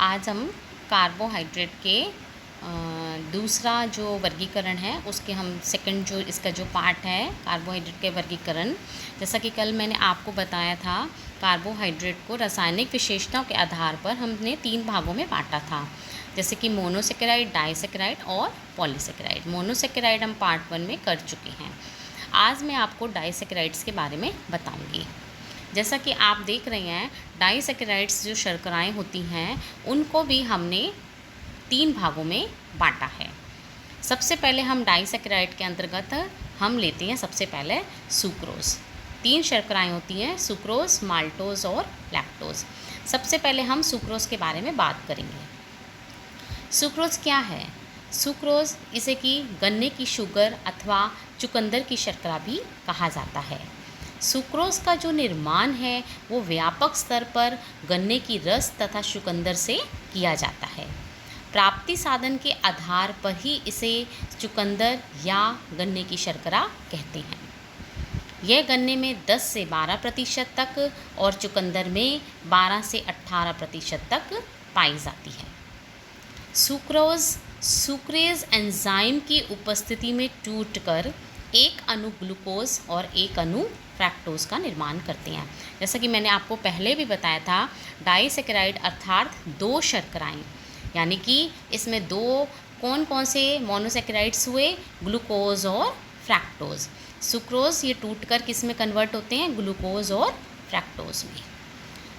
आज हम कार्बोहाइड्रेट के दूसरा जो वर्गीकरण है उसके हम सेकंड जो इसका जो पार्ट है कार्बोहाइड्रेट के वर्गीकरण। जैसा कि कल मैंने आपको बताया था, कार्बोहाइड्रेट को रासायनिक विशेषताओं के आधार पर हमने 3 भागों में बांटा था, जैसे कि मोनोसेकेराइड, डाइसेकेराइड और पॉलीसेकेराइड। मोनोसेकेराइड हम पार्ट 1 में कर चुके हैं। आज मैं आपको डाइसेकेराइड्स के बारे में बताऊँगी। जैसा कि आप देख रहे हैं, डाइसेकेराइड्स जो शर्कराएँ होती हैं उनको भी हमने 3 भागों में बांटा है। सबसे पहले हम डाइसेकेराइड के अंतर्गत हम लेते हैं सबसे पहले सुक्रोज। 3 शर्कराएँ होती हैं, सुक्रोज, माल्टोज और लैक्टोज। सबसे पहले हम सुक्रोज के बारे में बात करेंगे। सुक्रोज क्या है? सुक्रोज इसे कि गन्ने की शुगर अथवा चुकंदर की शर्करा भी कहा जाता है। सुक्रोज का जो निर्माण है वो व्यापक स्तर पर गन्ने की रस तथा चुकंदर से किया जाता है। प्राप्ति साधन के आधार पर ही इसे चुकंदर या गन्ने की शर्करा कहते हैं। यह गन्ने में 10 से 12% तक और चुकंदर में 12 से 18% तक पाई जाती है। सुक्रोज सुक्रेज एंजाइम की उपस्थिति में टूटकर एक अणु ग्लूकोज और एक अणु फ्रैक्टोज का निर्माण करते हैं। जैसा कि मैंने आपको पहले भी बताया था, डाइसेकेराइड अर्थात 2 शर्कराएँ, यानी कि इसमें 2 कौन कौन से मोनोसेकेराइड्स हुए? ग्लूकोज और फ्रैक्टोज। सुक्रोज ये टूटकर किस में कन्वर्ट होते हैं? ग्लूकोज और फ्रैक्टोज में।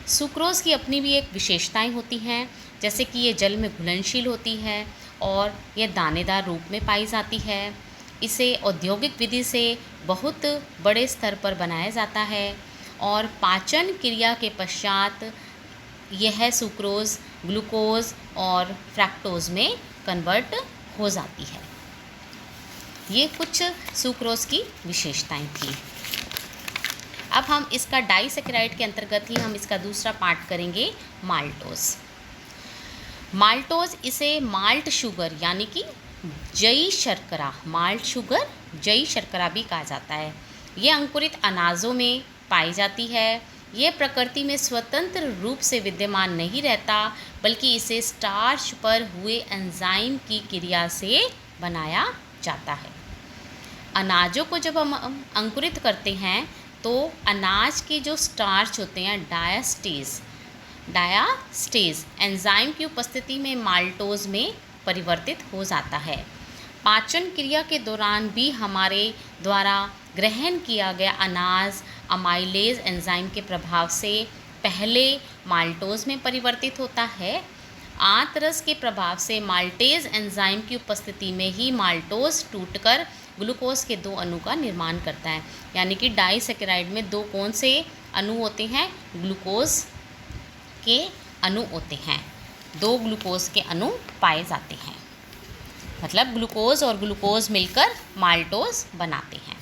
सुक्रोज की अपनी भी एक विशेषताएं होती हैं, जैसे कि ये जल में घुलनशील होती है और यह दानेदार रूप में पाई जाती है। इसे औद्योगिक विधि से बहुत बड़े स्तर पर बनाया जाता है और पाचन क्रिया के पश्चात यह सुक्रोज ग्लूकोज और फ्रैक्टोज में कन्वर्ट हो जाती है। ये कुछ सुक्रोज की विशेषताएं थी। अब हम इसका डाइसेकेराइड के अंतर्गत ही हम इसका दूसरा पार्ट करेंगे, माल्टोज। माल्टोज इसे माल्ट शुगर यानी कि जई शर्करा, माल्ट शुगर, जई शर्करा भी कहा जाता है। ये अंकुरित अनाजों में पाई जाती है। ये प्रकृति में स्वतंत्र रूप से विद्यमान नहीं रहता, बल्कि इसे स्टार्च पर हुए एंजाइम की क्रिया से बनाया जाता है। अनाजों को जब हम अंकुरित करते हैं तो अनाज के जो स्टार्च होते हैं, डायास्टेज एंजाइम की उपस्थिति में माल्टोज में परिवर्तित हो जाता है। पाचन क्रिया के दौरान भी हमारे द्वारा ग्रहण किया गया अनाज अमाइलेज एंजाइम के प्रभाव से पहले माल्टोज में परिवर्तित होता है। आंतरस के प्रभाव से माल्टेज एंजाइम की उपस्थिति में ही माल्टोज टूटकर ग्लूकोज के 2 अणु का निर्माण करता है। यानी कि डाइसेकेराइड में 2 कौन से अणु होते हैं? ग्लूकोज के अणु होते हैं। 2 ग्लूकोज के अणु पाए जाते हैं, मतलब ग्लूकोज और ग्लूकोज मिलकर माल्टोज बनाते हैं।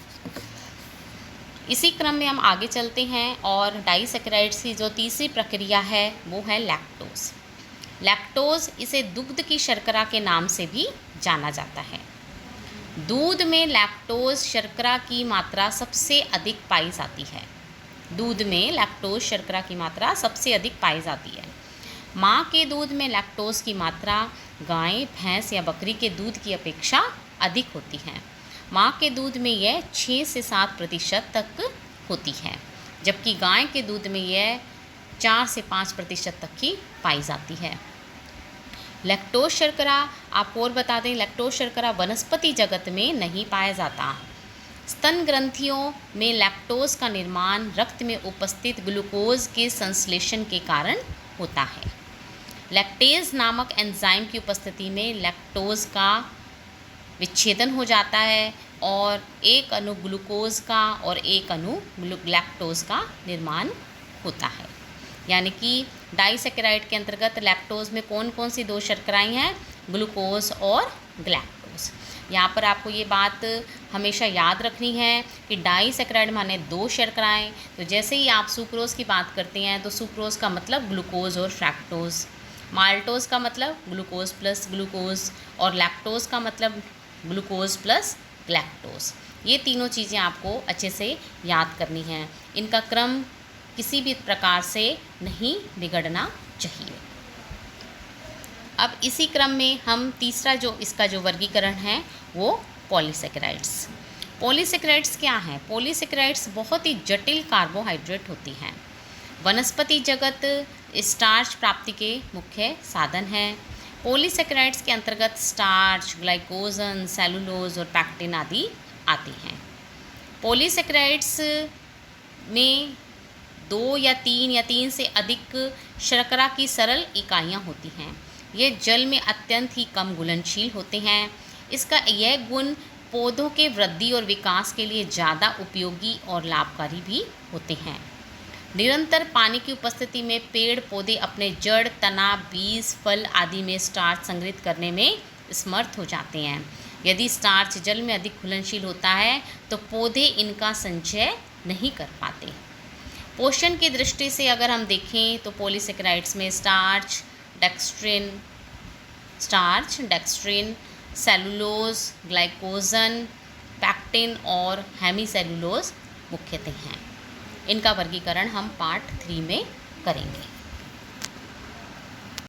इसी क्रम में हम आगे चलते हैं और डाइसेकेराइड्स की जो तीसरी प्रक्रिया है वो है लैक्टोज। लैक्टोज इसे दुग्ध की शर्करा के नाम से भी जाना जाता है। दूध में लैक्टोज शर्करा की मात्रा सबसे अधिक पाई जाती है। दूध में लैक्टोज शर्करा की मात्रा सबसे अधिक पाई जाती है। माँ के दूध में लैक्टोज की मात्रा गाय, भैंस या बकरी के दूध की अपेक्षा अधिक होती है। माँ के दूध में यह 6 से 7% तक होती है, जबकि गाय के दूध में यह 4 से 5% तक की पाई जाती है। लैक्टोज शर्करा, आपको और बता दें, लैक्टोज शर्करा वनस्पति जगत में नहीं पाया जाता। स्तन ग्रंथियों में लैक्टोज का निर्माण रक्त में उपस्थित ग्लूकोज के संश्लेषण के कारण होता है। लैक्टेज नामक एंजाइम की उपस्थिति में लैक्टोज का विच्छेदन हो जाता है और एक अणु ग्लूकोज का और एक अणु लैक्टोज का निर्माण होता है। यानी कि डाइसेकेराइड के अंतर्गत लैक्टोज में कौन कौन सी 2 शर्कराएँ हैं? ग्लूकोज और ग्लैक्टोज। यहाँ पर आपको ये बात हमेशा याद रखनी है कि डाइसेकेराइड माने 2 शर्कराएँ। तो जैसे ही आप सुक्रोज की बात करते हैं तो सुक्रोज का मतलब ग्लूकोज और फ्रैक्टोज, माल्टोज का मतलब ग्लूकोज प्लस ग्लूकोज और लैक्टोज का मतलब ग्लूकोज प्लस ग्लैक्टोज। ये तीनों चीज़ें आपको अच्छे से याद करनी हैं। इनका क्रम किसी भी प्रकार से नहीं बिगड़ना चाहिए। अब इसी क्रम में हम तीसरा जो इसका जो वर्गीकरण है वो पॉलीसेकेराइड्स। पॉलीसेकेराइड्स क्या हैं? पॉलीसेकेराइड्स बहुत ही जटिल कार्बोहाइड्रेट होती हैं। वनस्पति जगत स्टार्च प्राप्ति के मुख्य साधन हैं। पॉलीसेकेराइड्स के अंतर्गत स्टार्च, ग्लाइकोजन, सेलुलोज और पैक्टिन आदि आती हैं। पॉलीसेकेराइड्स में 2 या 3 या 3 से अधिक शर्करा की सरल इकाइयाँ होती हैं। ये जल में अत्यंत ही कम घुलनशील होते हैं। इसका यह गुण पौधों के वृद्धि और विकास के लिए ज़्यादा उपयोगी और लाभकारी भी होते हैं। निरंतर पानी की उपस्थिति में पेड़ पौधे अपने जड़, तना, बीज, फल आदि में स्टार्च संग्रहित करने में समर्थ हो जाते हैं। यदि स्टार्च जल में अधिक घुलनशील होता है तो पौधे इनका संचय नहीं कर पाते। पोषण की दृष्टि से अगर हम देखें तो पॉलीसेकेराइड्स में starch, dextrin, cellulose, glycogen, pectin और हेमीसेलुलोज मुख्यतः हैं। इनका वर्गीकरण हम पार्ट 3 में करेंगे।